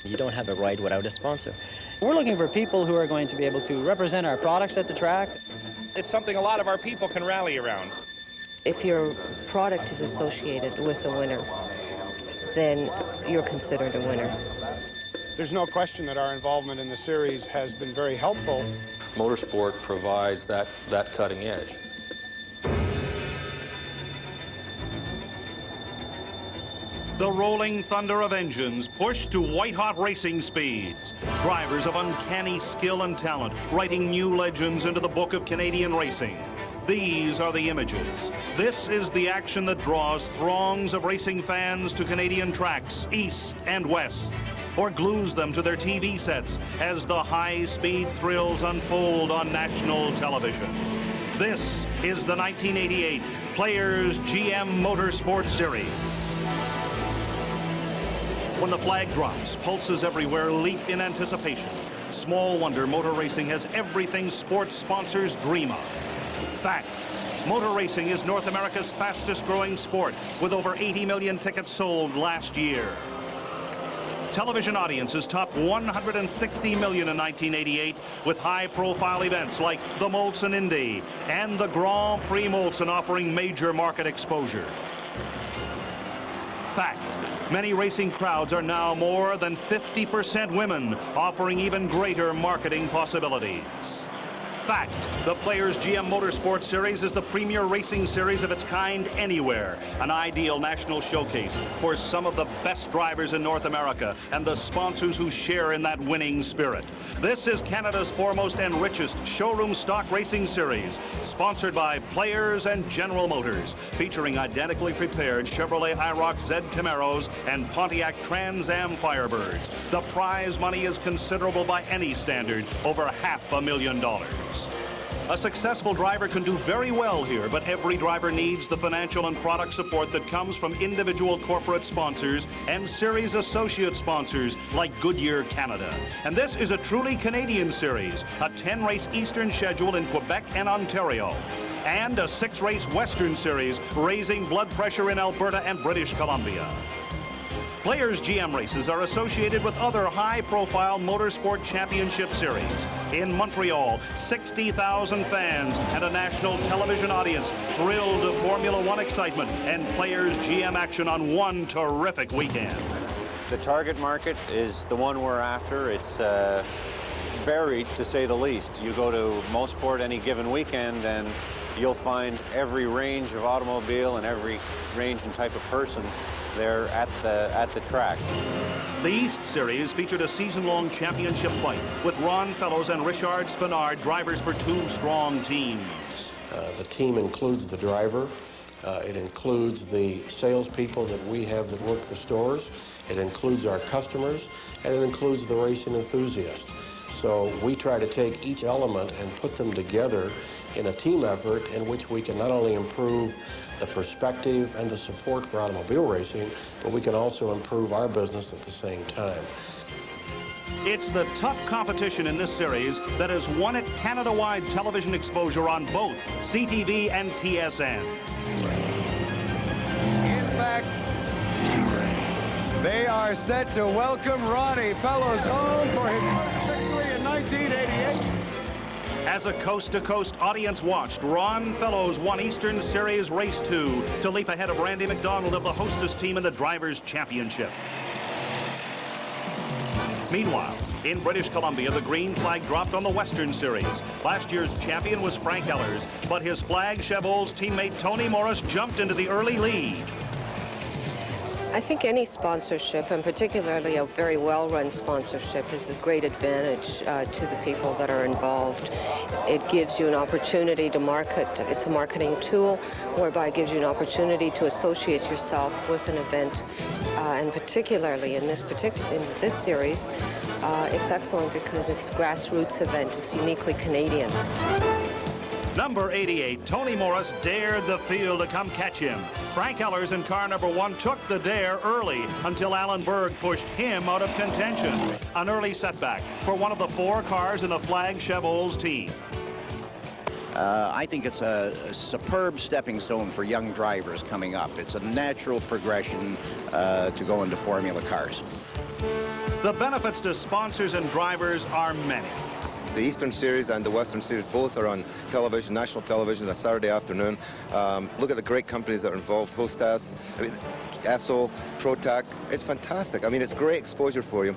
You don't have a ride without a sponsor. We're looking for people who are going to be able to represent our products at the track. It's something a lot of our people can rally around. If your product is associated with a winner, then you're considered a winner. There's no question that our involvement in the series has been very helpful. Motorsport provides that cutting edge. The rolling thunder of engines push to white-hot racing speeds. Drivers of uncanny skill and talent writing new legends into the book of Canadian racing. These are the images. This is the action that draws throngs of racing fans to Canadian tracks, east and west, or glues them to their TV sets as the high-speed thrills unfold on national television. This is the 1988 Players GM Motorsport Series. When the flag drops, pulses everywhere leap in anticipation. Small wonder motor racing has everything sports sponsors dream of. Fact, motor racing is North America's fastest growing sport, with over 80 million tickets sold last year. Television audiences topped 160 million in 1988 with high-profile events like the Molson Indy and the Grand Prix Molson offering major market exposure. Fact, many racing crowds are now more than 50% women, offering even greater marketing possibilities. Fact, the Players GM Motorsport Series is the premier racing series of its kind anywhere, an ideal national showcase for some of the best drivers in North America and the sponsors who share in that winning spirit. This is Canada's foremost and richest showroom stock racing series, sponsored by Players and General Motors, featuring identically prepared Chevrolet IROC Z Camaros and Pontiac Trans Am Firebirds. The prize money is considerable by any standard, over $500,000. A successful driver can do very well here, but every driver needs the financial and product support that comes from individual corporate sponsors and series associate sponsors like Goodyear Canada. And this is a truly Canadian series, a 10-race Eastern schedule in Quebec and Ontario, and a 6-race Western series raising blood pressure in Alberta and British Columbia. Players GM races are associated with other high-profile motorsport championship series. In Montreal, 60,000 fans and a national television audience thrilled to Formula One excitement and Players GM action on one terrific weekend. The target market is the one we're after. It's varied, to say the least. You go to Motorsport any given weekend and you'll find every range of automobile and every range and type of person there at the track. The East Series featured a season-long championship fight with Ron Fellows and Richard Spinard, drivers for two strong teams. The team includes the driver. It includes the salespeople that we have that work the stores. It includes our customers, and it includes the racing enthusiasts. So we try to take each element and put them together in a team effort in which we can not only improve the perspective and the support for automobile racing, but we can also improve our business at the same time. It's the tough competition in this series that has won it Canada-wide television exposure on both CTV and TSN. In fact, they are set to welcome Ronnie Fellows home for his first victory in 1988. As a coast-to-coast audience watched, Ron Fellows won Eastern Series Race 2 to leap ahead of Randy McDonald of the hostess team in the Drivers' Championship. Meanwhile, in British Columbia, the green flag dropped on the Western Series. Last year's champion was Frank Ellers, but his flag Chevol's teammate Tony Morris jumped into the early lead. I think any sponsorship, and particularly a very well-run sponsorship, is a great advantage to the people that are involved. It gives you an opportunity to market. It's a marketing tool whereby it gives you an opportunity to associate yourself with an event. And particularly in this series, it's excellent because it's a grassroots event. It's uniquely Canadian. Number 88, Tony Morris dared the field to come catch him. Frank Ellers in car number 1 took the dare early until Alan Berg pushed him out of contention. An early setback for one of the 4 cars in the flag Chevol's team. I think it's a superb stepping stone for young drivers coming up. It's a natural progression to go into Formula cars. The benefits to sponsors and drivers are many. The Eastern Series and the Western Series both are on television, national television, on Saturday afternoon. Look at the great companies that are involved, Hostess, I mean, Esso, ProTac. It's fantastic. I mean, it's great exposure for you.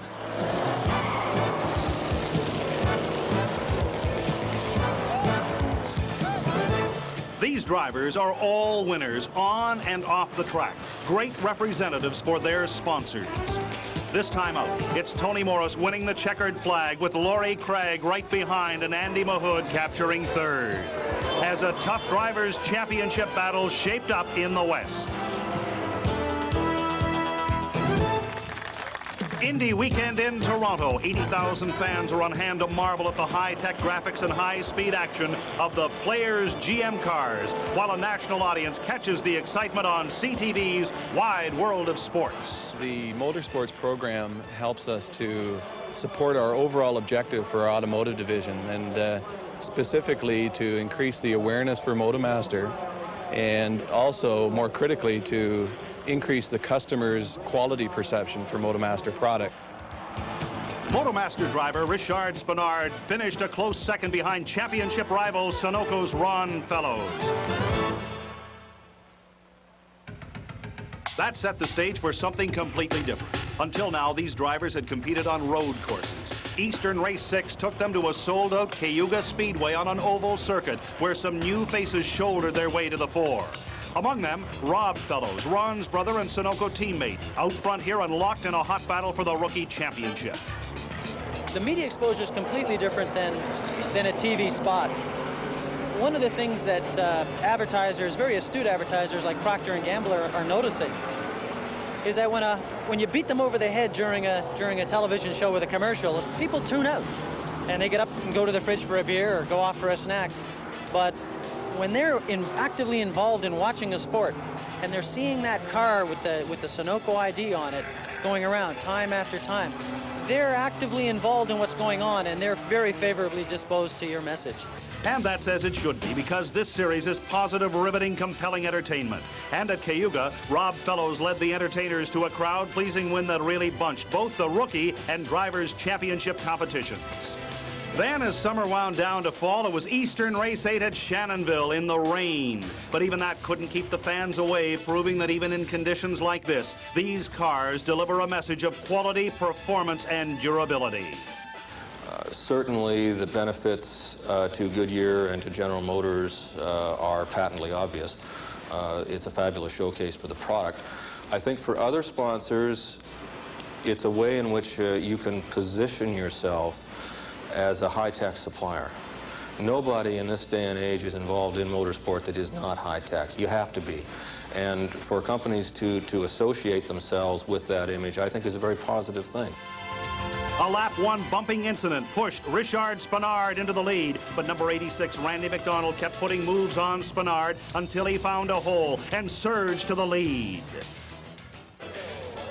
These drivers are all winners on and off the track. Great representatives for their sponsors. This time out, it's Tony Morris winning the checkered flag with Laurie Craig right behind and Andy Mahood capturing third. As a tough drivers' championship battle shaped up in the West. Indy weekend in Toronto. 80,000 fans are on hand to marvel at the high-tech graphics and high-speed action of the Players GM cars, while a national audience catches the excitement on CTV's Wide World of Sports. The Motorsports program helps us to support our overall objective for our automotive division, and specifically to increase the awareness for Motomaster, and also, more critically, to increase the customer's quality perception for Motomaster product. Motomaster driver Richard Spinard finished a close second behind championship rival Sunoco's Ron Fellows. That set the stage for something completely different. Until now, these drivers had competed on road courses. Eastern Race 6 took them to a sold-out Cayuga Speedway on an oval circuit where some new faces shouldered their way to the fore. Among them, Rob Fellows, Ron's brother and Sunoco teammate, out front here and locked in a hot battle for the rookie championship. The media exposure is completely different than a TV spot. One of the things that advertisers, very astute advertisers like Procter & Gamble are noticing is that when you beat them over the head during a television show with a commercial, people tune out and they get up and go to the fridge for a beer or go off for a snack. But when they're actively involved in watching a sport and they're seeing that car with the Sunoco ID on it going around time after time, they're actively involved in what's going on and they're very favorably disposed to your message. And that's as it should be, because this series is positive, riveting, compelling entertainment. And at Cayuga, Rob Fellows led the entertainers to a crowd-pleasing win that really bunched both the rookie and drivers' championship competitions. Then, as summer wound down to fall, it was Eastern Race 8 at Shannonville in the rain. But even that couldn't keep the fans away, proving that even in conditions like this, these cars deliver a message of quality, performance, and durability. Certainly, the benefits to Goodyear and to General Motors are patently obvious. It's a fabulous showcase for the product. I think for other sponsors, it's a way in which you can position yourself as a high-tech supplier. Nobody in this day and age is involved in motorsport that is not high-tech. You have to be. And for companies to associate themselves with that image, I think is a very positive thing. A lap one bumping incident pushed Richard Spinard into the lead, but number 86, Randy McDonald, kept putting moves on Spinard until he found a hole and surged to the lead.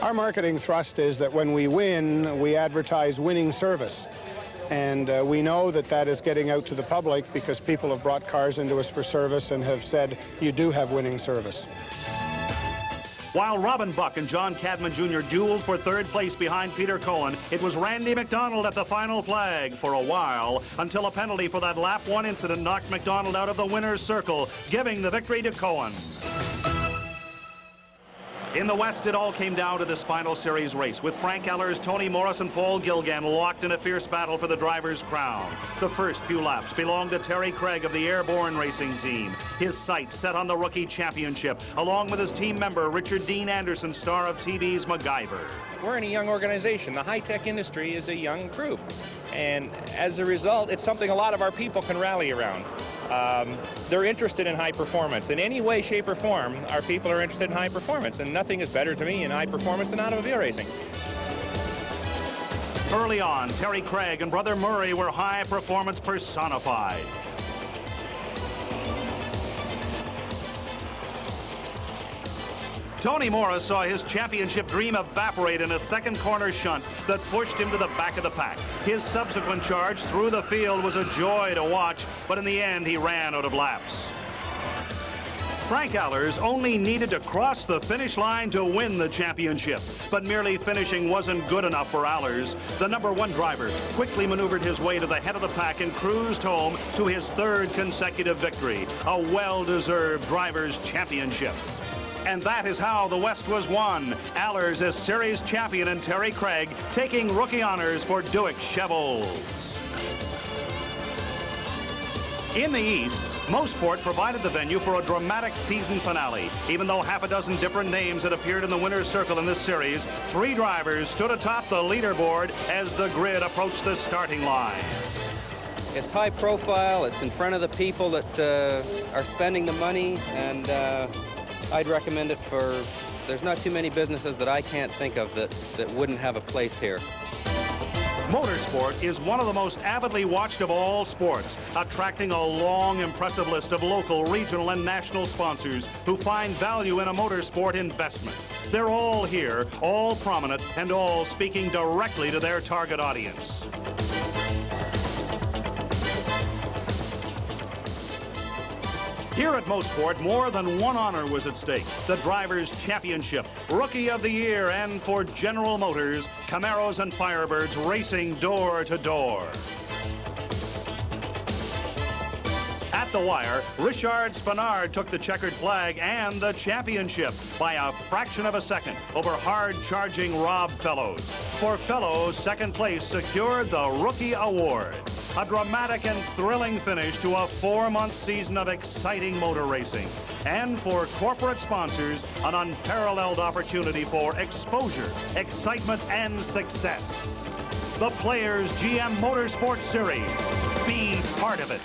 Our marketing thrust is that when we win, we advertise winning service. And we know that that is getting out to the public because people have brought cars into us for service and have said, you do have winning service. While Robin Buck and John Cadman Jr. dueled for third place behind Peter Cohen, it was Randy McDonald at the final flag for a while, until a penalty for that lap one incident knocked McDonald out of the winner's circle, giving the victory to Cohen. In the West, it all came down to this final series race, with Frank Ellers, Tony Morris, and Paul Gilgan locked in a fierce battle for the driver's crown. The first few laps belonged to Terry Craig of the Airborne Racing Team, his sights set on the rookie championship, along with his team member Richard Dean Anderson, star of TV's MacGyver. We're in a young organization. The high-tech industry is a young group. And as a result, it's something a lot of our people can rally around. They're interested in high performance. In any way, shape, or form, our people are interested in high performance, and nothing is better to me in high performance than automobile racing. Early on, Terry Craig and Brother Murray were high performance personified. Tony Morris saw his championship dream evaporate in a second corner shunt that pushed him to the back of the pack. His subsequent charge through the field was a joy to watch, but in the end, he ran out of laps. Frank Allers only needed to cross the finish line to win the championship. But merely finishing wasn't good enough for Allers. The #1 driver quickly maneuvered his way to the head of the pack and cruised home to his 3rd consecutive victory, a well-deserved driver's championship. And that is how the West was won. Allers is series champion and Terry Craig taking rookie honors for Duick-Chevolles. In the East, Motorsport provided the venue for a dramatic season finale. Even though half a dozen different names had appeared in the winner's circle in this series, 3 drivers stood atop the leaderboard as the grid approached the starting line. It's high profile, it's in front of the people that are spending the money, and I'd recommend it for, there's not too many businesses that I can't think of that wouldn't have a place here. Motorsport is one of the most avidly watched of all sports, attracting a long, impressive list of local, regional, and national sponsors who find value in a motorsport investment. They're all here, all prominent, and all speaking directly to their target audience. Here at Motorsport, more than one honor was at stake. The Drivers' Championship, Rookie of the Year, and for General Motors, Camaros and Firebirds racing door to door. At the wire, Richard Spanard took the checkered flag and the championship by a fraction of a second over hard-charging Rob Fellows. For Fellows, second place secured the Rookie Award. A dramatic and thrilling finish to a 4-month season of exciting motor racing. And for corporate sponsors, an unparalleled opportunity for exposure, excitement, and success. The Players GM Motorsport Series. Be part of it.